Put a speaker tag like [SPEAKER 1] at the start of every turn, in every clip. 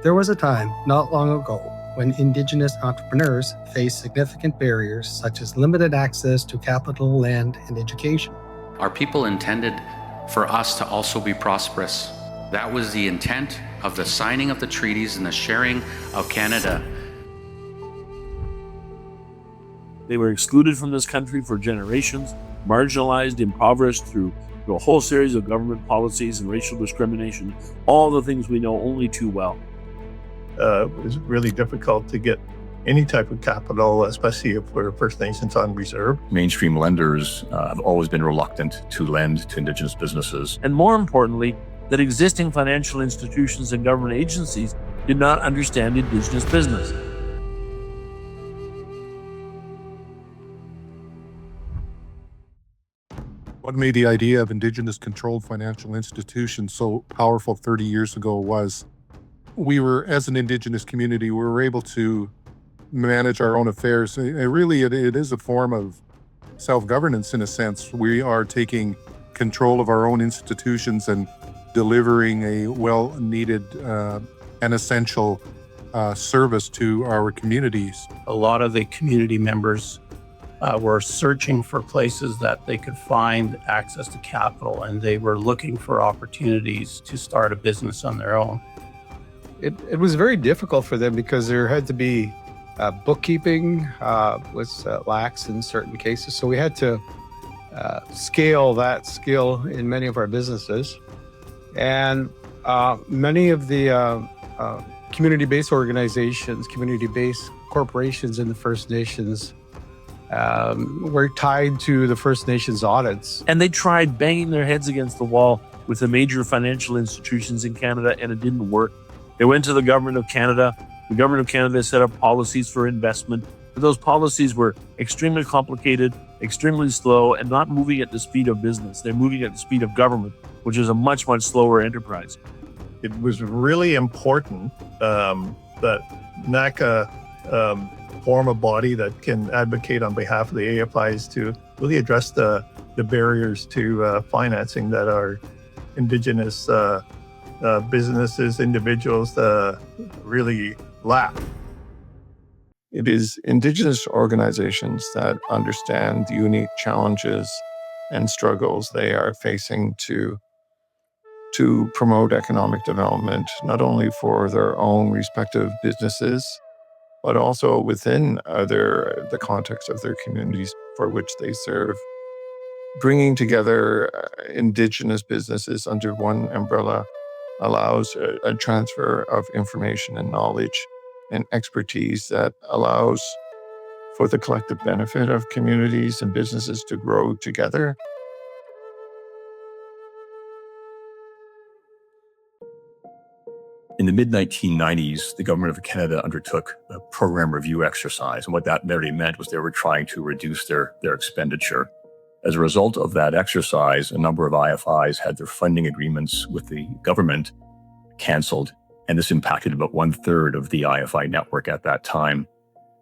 [SPEAKER 1] There was a time not long ago when Indigenous entrepreneurs faced significant barriers such as limited access to capital, land, and education.
[SPEAKER 2] Our people intended for us to also be prosperous. That was the intent of the signing of the treaties and the sharing of Canada.
[SPEAKER 3] They were excluded from this country for generations, marginalized, impoverished through a whole series of government policies and racial discrimination, all the things we know only too well.
[SPEAKER 4] It was really difficult to get any type of capital, especially if we're First Nations on reserve.
[SPEAKER 5] Mainstream lenders have always been reluctant to lend to Indigenous businesses.
[SPEAKER 3] And more importantly, that existing financial institutions and government agencies did not understand Indigenous business.
[SPEAKER 6] What made the idea of Indigenous-controlled financial institutions so powerful 30 years ago was we were, as an Indigenous community, we were able to manage our own affairs. It is a form of self-governance in a sense. We are taking control of our own institutions and delivering a well-needed and essential service to our communities.
[SPEAKER 7] A lot of the community members were searching for places that they could find access to capital, and they were looking for opportunities to start a business on their own.
[SPEAKER 8] It was very difficult for them because there had to be bookkeeping was lax in certain cases. So we had to scale that skill in many of our businesses. And many of the community-based organizations, community-based corporations in the First Nations were tied to the First Nations audits.
[SPEAKER 3] And they tried banging their heads against the wall with the major financial institutions in Canada, and it didn't work. They went to the Government of Canada. The Government of Canada set up policies for investment. But those policies were extremely complicated, extremely slow, and not moving at the speed of business. They're moving at the speed of government, which is a much, much slower enterprise.
[SPEAKER 4] It was really important that NACCA form a body that can advocate on behalf of the AFIs to really address the barriers to financing that our Indigenous businesses, individuals really lack.
[SPEAKER 9] It is Indigenous organizations that understand the unique challenges and struggles they are facing to promote economic development, not only for their own respective businesses, but also within the context of their communities for which they serve. Bringing together Indigenous businesses under one umbrella allows a transfer of information and knowledge and expertise that allows for the collective benefit of communities and businesses to grow together.
[SPEAKER 5] In the mid-1990s, the Government of Canada undertook a program review exercise. And what that really meant was they were trying to reduce their expenditure. As a result of that exercise, a number of IFIs had their funding agreements with the government canceled, and this impacted about 1/3 of the IFI network at that time.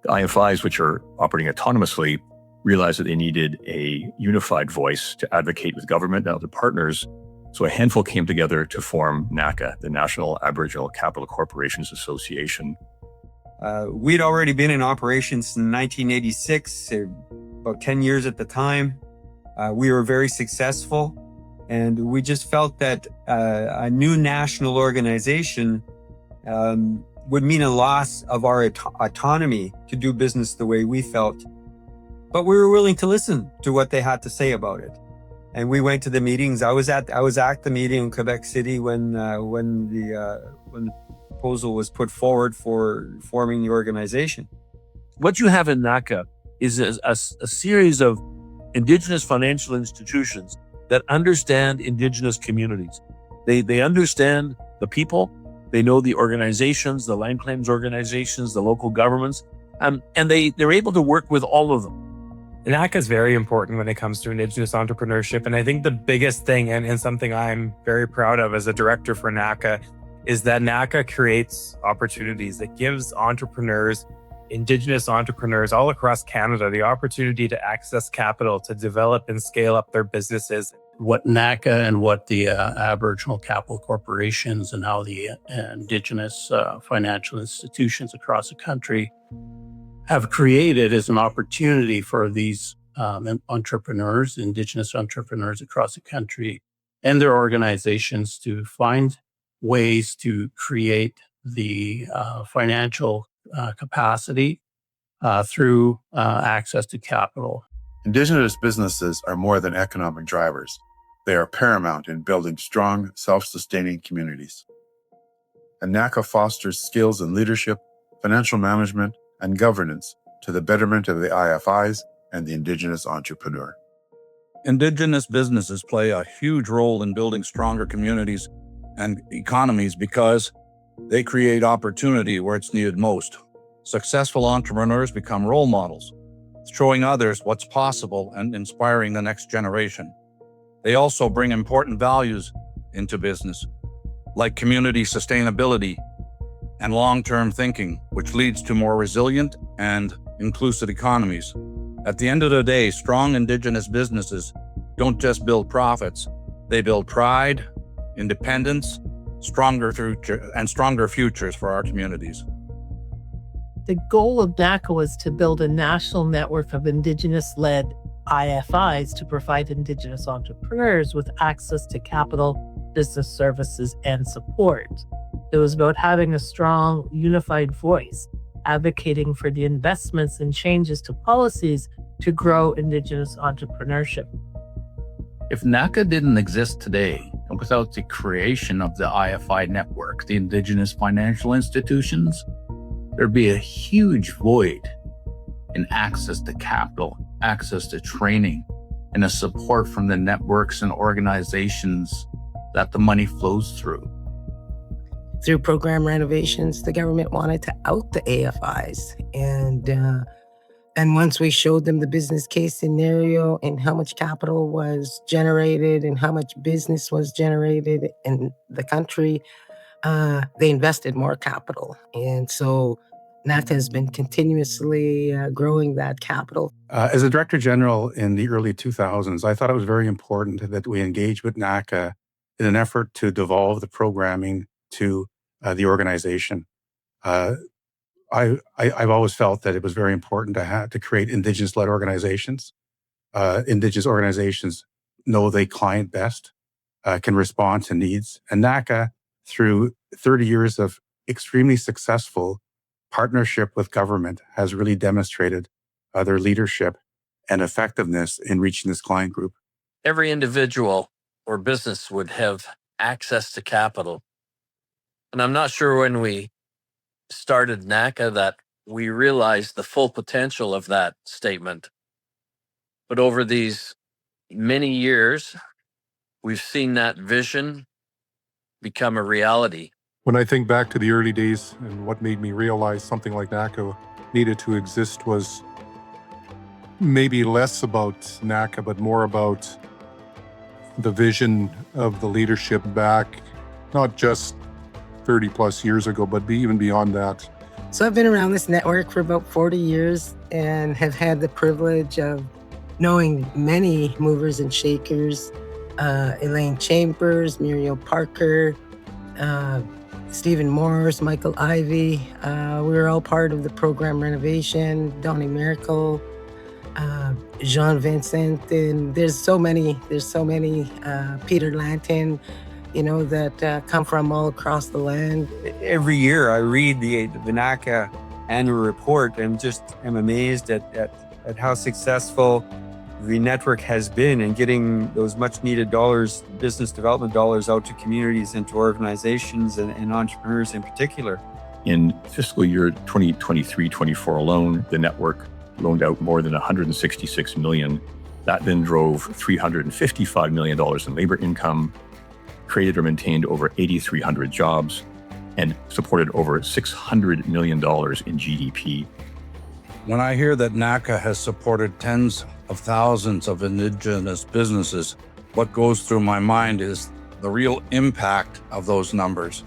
[SPEAKER 5] The IFIs, which are operating autonomously, realized that they needed a unified voice to advocate with government and other partners. So a handful came together to form NACCA, the National Aboriginal Capital Corporations Association.
[SPEAKER 10] We'd already been in operation since 1986, about 10 years at the time. We were very successful, and we just felt that a new national organization would mean a loss of our autonomy to do business the way we felt. But we were willing to listen to what they had to say about it. And we went to the meetings. I was at the meeting in Quebec City when the proposal was put forward for forming the organization.
[SPEAKER 3] What you have in NACCA is a series of Indigenous financial institutions that understand Indigenous communities. They understand the people. They know the organizations, the land claims organizations, the local governments, and they're able to work with all of them.
[SPEAKER 11] NACCA is very important when it comes to Indigenous entrepreneurship. And I think the biggest thing, and something I'm very proud of as a director for NACCA, is that NACCA creates opportunities. It gives entrepreneurs, Indigenous entrepreneurs all across Canada, the opportunity to access capital, to develop and scale up their businesses.
[SPEAKER 7] what NACCA and what the Aboriginal Capital Corporations and how the Indigenous Financial Institutions across the country have created is an opportunity for these entrepreneurs, Indigenous entrepreneurs across the country and their organizations to find ways to create the financial capacity through access to capital.
[SPEAKER 12] Indigenous businesses are more than economic drivers. They are paramount in building strong, self-sustaining communities. And NACCA fosters skills in leadership, financial management, and governance to the betterment of the IFIs and the Indigenous entrepreneur.
[SPEAKER 13] Indigenous businesses play a huge role in building stronger communities and economies because they create opportunity where it's needed most. Successful entrepreneurs become role models, showing others what's possible and inspiring the next generation. They also bring important values into business, like community sustainability and long-term thinking, which leads to more resilient and inclusive economies. At the end of the day, strong Indigenous businesses don't just build profits, they build pride, independence, stronger futures for our communities.
[SPEAKER 14] The goal of NACCA was to build a national network of Indigenous-led IFIs to provide Indigenous entrepreneurs with access to capital, business services, and support. It was about having a strong, unified voice, advocating for the investments and changes to policies to grow Indigenous entrepreneurship.
[SPEAKER 15] If NACCA didn't exist today, and without the creation of the IFI network, the Indigenous Financial Institutions, there'd be a huge void in access to capital, access to training, and a support from the networks and organizations that the money flows through.
[SPEAKER 16] Through program renovations, the government wanted to out the AFIs. And once we showed them the business case scenario and how much capital was generated and how much business was generated in the country, they invested more capital. And so NACCA has been continuously growing that capital.
[SPEAKER 17] As a Director General in the early 2000s, I thought it was very important that we engage with NACCA in an effort to devolve the programming to the organization. I've always felt that it was very important to create Indigenous-led organizations. Indigenous organizations know they client best, can respond to needs. And NACCA, through 30 years of extremely successful partnership with government, has really demonstrated their leadership and effectiveness in reaching this client group.
[SPEAKER 18] Every individual or business would have access to capital. And I'm not sure when we started NACCA that we realized the full potential of that statement. But over these many years, we've seen that vision become a reality.
[SPEAKER 6] When I think back to the early days and what made me realize something like NACCA needed to exist was maybe less about NACCA, but more about the vision of the leadership back, not just 30 plus years ago, but even beyond that.
[SPEAKER 16] So I've been around this network for about 40 years and have had the privilege of knowing many movers and shakers, Elaine Chambers, Muriel Parker, Stephen Morris, Michael Ivey. We were all part of the program renovation, Donnie Miracle, Jean Vincent, and there's so many, Peter Lantin, that come from all across the land.
[SPEAKER 10] Every year I read the NACCA annual report and just am amazed at how successful the network has been in getting those much needed dollars, business development dollars, out to communities and to organizations and entrepreneurs in particular.
[SPEAKER 5] In fiscal year 2023-24 alone, the network loaned out more than $166 million. That then drove $355 million in labor income, created or maintained over 8,300 jobs, and supported over $600 million in GDP.
[SPEAKER 13] When I hear that NACCA has supported tens of thousands of Indigenous businesses, what goes through my mind is the real impact of those numbers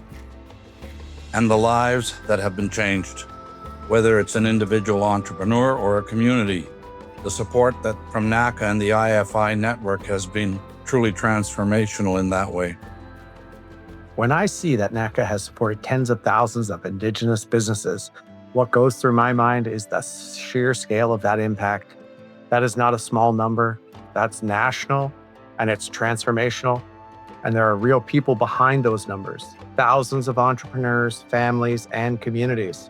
[SPEAKER 13] and the lives that have been changed. Whether it's an individual entrepreneur or a community, the support that from NACCA and the IFI network has been truly transformational in that way.
[SPEAKER 19] When I see that NACCA has supported tens of thousands of Indigenous businesses, what goes through my mind is the sheer scale of that impact. That is not a small number. That's national, and it's transformational. And there are real people behind those numbers, thousands of entrepreneurs, families, and communities.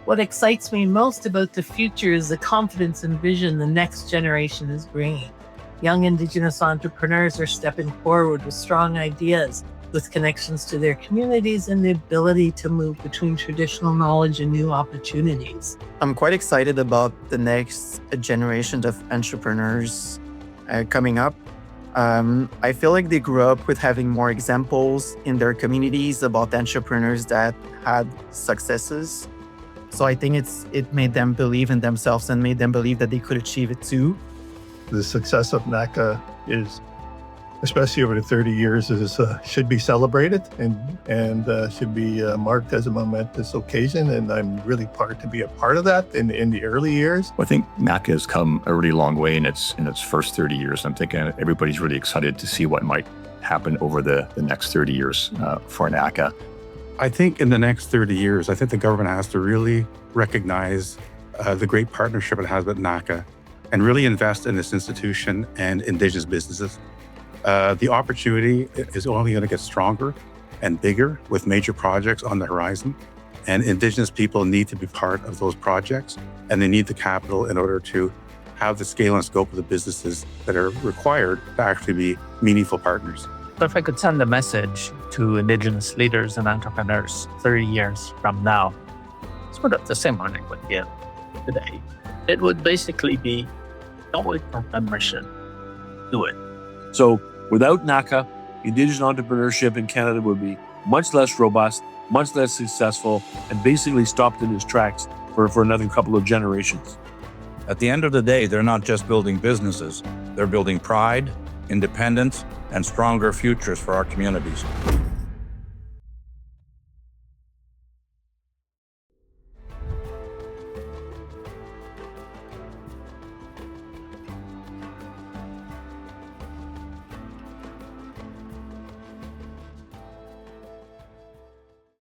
[SPEAKER 14] What excites me most about the future is the confidence and vision the next generation is bringing. Young Indigenous entrepreneurs are stepping forward with strong ideas, with connections to their communities and the ability to move between traditional knowledge and new opportunities.
[SPEAKER 20] I'm quite excited about the next generation of entrepreneurs coming up. I feel like they grew up with having more examples in their communities about entrepreneurs that had successes. So I think it made them believe in themselves and made them believe that they could achieve it too.
[SPEAKER 4] The success of NACCA is, especially over the 30 years, should be celebrated and should be marked as a momentous occasion. And I'm really proud to be a part of that in the early years.
[SPEAKER 5] Well, I think NACCA has come a really long way in its first 30 years. I'm thinking everybody's really excited to see what might happen over the next 30 years for NACCA.
[SPEAKER 17] I think in the next 30 years, I think the government has to really recognize the great partnership it has with NACCA and really invest in this institution and Indigenous businesses. The opportunity is only going to get stronger and bigger with major projects on the horizon. And Indigenous people need to be part of those projects, and they need the capital in order to have the scale and scope of the businesses that are required to actually be meaningful partners.
[SPEAKER 21] So if I could send a message to Indigenous leaders and entrepreneurs 30 years from now, sort of the same one I would give today, it would basically be, don't wait for permission, do it.
[SPEAKER 3] So without NACCA, Indigenous entrepreneurship in Canada would be much less robust, much less successful, and basically stopped in its tracks for another couple of generations.
[SPEAKER 13] At the end of the day, they're not just building businesses, they're building pride, independence, and stronger futures for our communities.